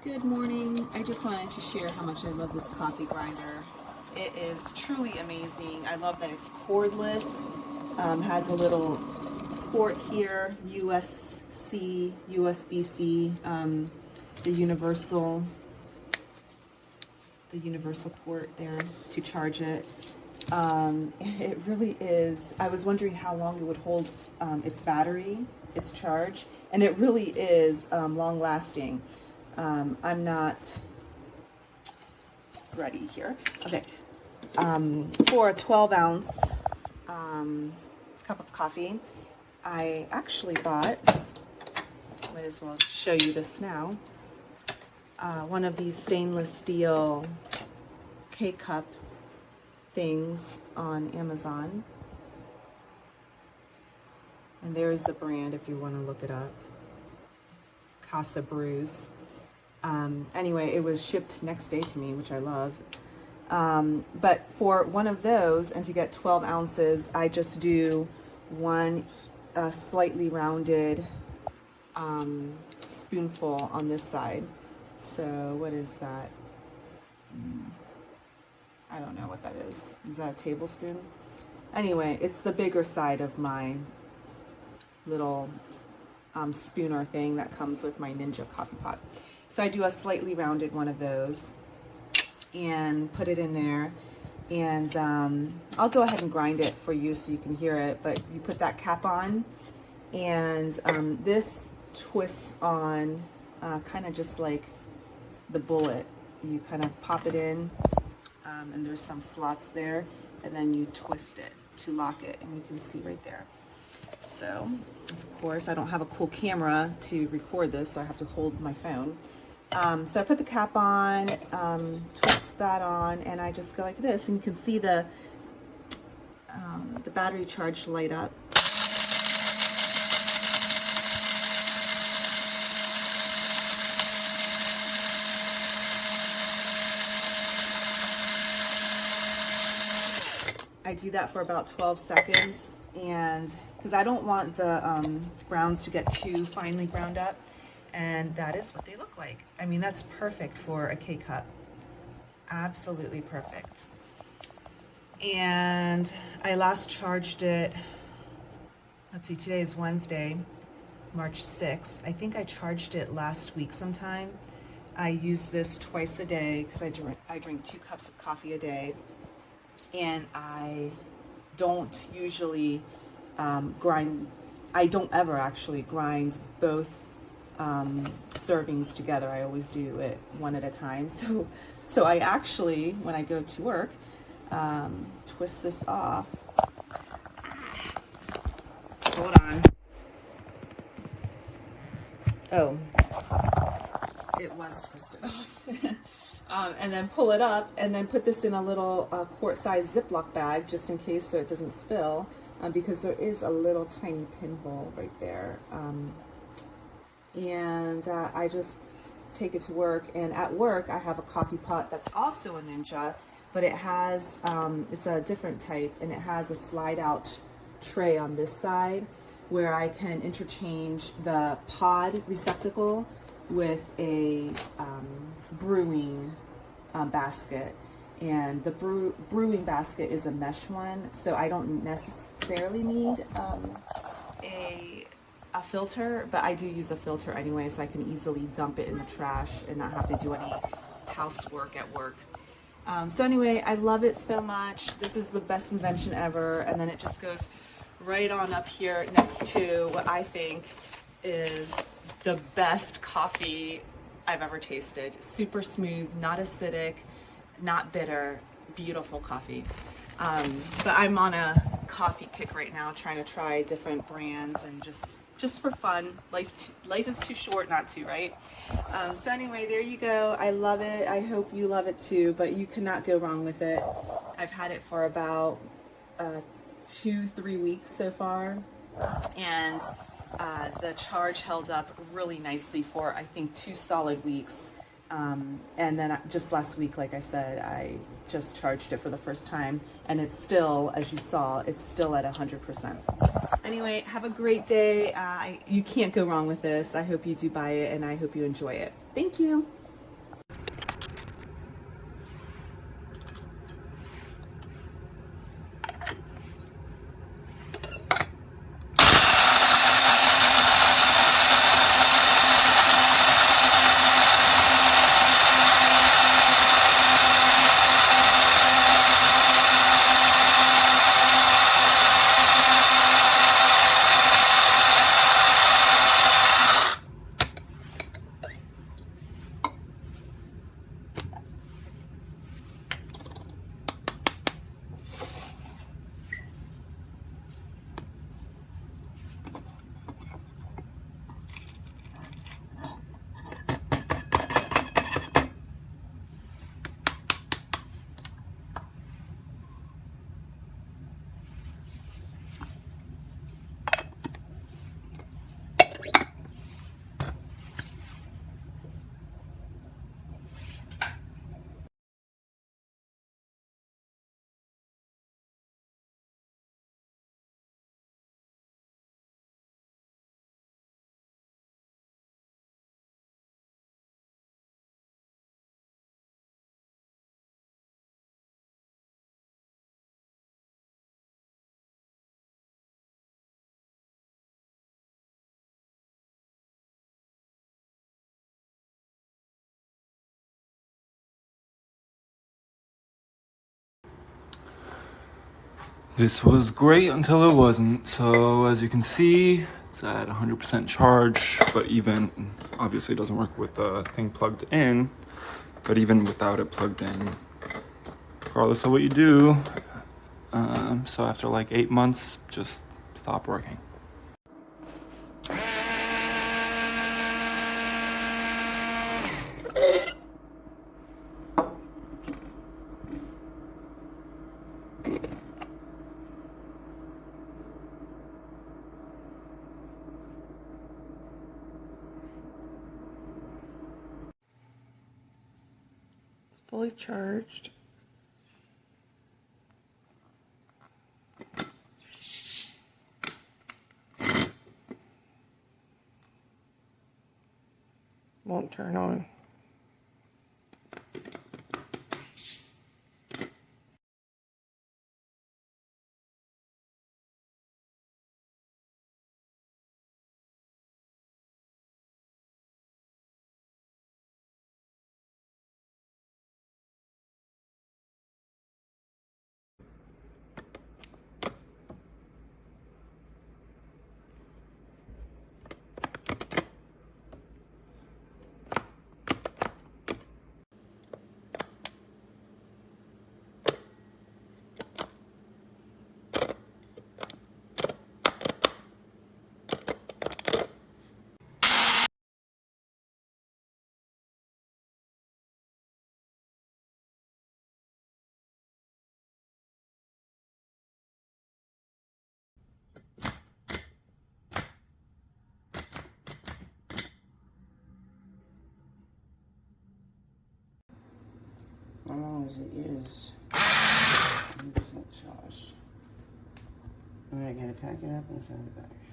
Good morning. I just wanted to share how much I love this coffee grinder. It is truly amazing. I love that it's cordless, has a little port here, USB-C, the universal port there to charge it. It really is. I was wondering how long it would hold its battery, its charge, and it really is long lasting. I'm not ready here. Okay. For a 12-ounce cup of coffee, I actually bought, might as well show you this now, one of these stainless steel K-cup things on Amazon. And there's the brand if you want to look it up. Casa Brews. Anyway, it was shipped next day to me, which I love. But for one of those, and to get 12 ounces, I just do one slightly rounded spoonful on this side. So what is that? I don't know what that is. Is that a tablespoon? Anyway, it's the bigger side of my little spooner thing that comes with my Ninja coffee pot. So I do a slightly rounded one of those and put it in there, and I'll go ahead and grind it for you so you can hear it. But you put that cap on, and this twists on kind of just like the bullet. You kind of pop it in, and there's some slots there, and then you twist it to lock it, and you can see right there. So, of course, I don't have a cool camera to record this, so I have to hold my phone. So I put the cap on, twist that on, and I just go like this, and you can see the battery charge light up. I do that for about 12 seconds, and because I don't want the grounds to get too finely ground up, and that is what they look like. I mean, that's perfect for a K-cup. Absolutely perfect. And I last charged it, let's see, today is Wednesday, March 6th. I think I charged it last week sometime. I use this twice a day because I drink 2 cups of coffee a day, and I don't usually grind. I don't ever actually grind both servings together. I always do it one at a time. So I actually, when I go to work, twist this off. Hold on. Oh, it was twisted off. And then pull it up, and then put this in a little quart-sized Ziploc bag just in case, so it doesn't spill, because there is a little tiny pinhole right there. And I just take it to work, and at work I have a coffee pot that's also a Ninja, but it has, it's a different type, and it has a slide out tray on this side where I can interchange the pod receptacle with a brewing basket. And the brewing basket is a mesh one, so I don't necessarily need a filter, but I do use a filter anyway, so I can easily dump it in the trash and not have to do any housework at work. So anyway, I love it so much. This is the best invention ever. And then it just goes right on up here next to what I think is the best coffee I've ever tasted. Super smooth, not acidic, not bitter, beautiful coffee. But I'm on a coffee kick right now, trying to try different brands and just for fun. Life is too short not to, right? So anyway, there you go. I love it. I hope you love it too, but you cannot go wrong with it. I've had it for about 2-3 weeks so far, and the charge held up really nicely for, I think, 2 solid weeks. And then just last week, like I said, I just charged it for the first time, and it's still, as you saw, it's still at 100%. Anyway, have a great day. You can't go wrong with this. I hope you do buy it, and I hope you enjoy it. Thank you. This was great until it wasn't. So as you can see, it's at 100% charge, but even obviously it doesn't work with the thing plugged in, but even without it plugged in, regardless of what you do, so after like 8 months, just stop working. It's fully charged. Won't turn on. How long as it is? 100% charged. Alright, gotta pack it up and send it back.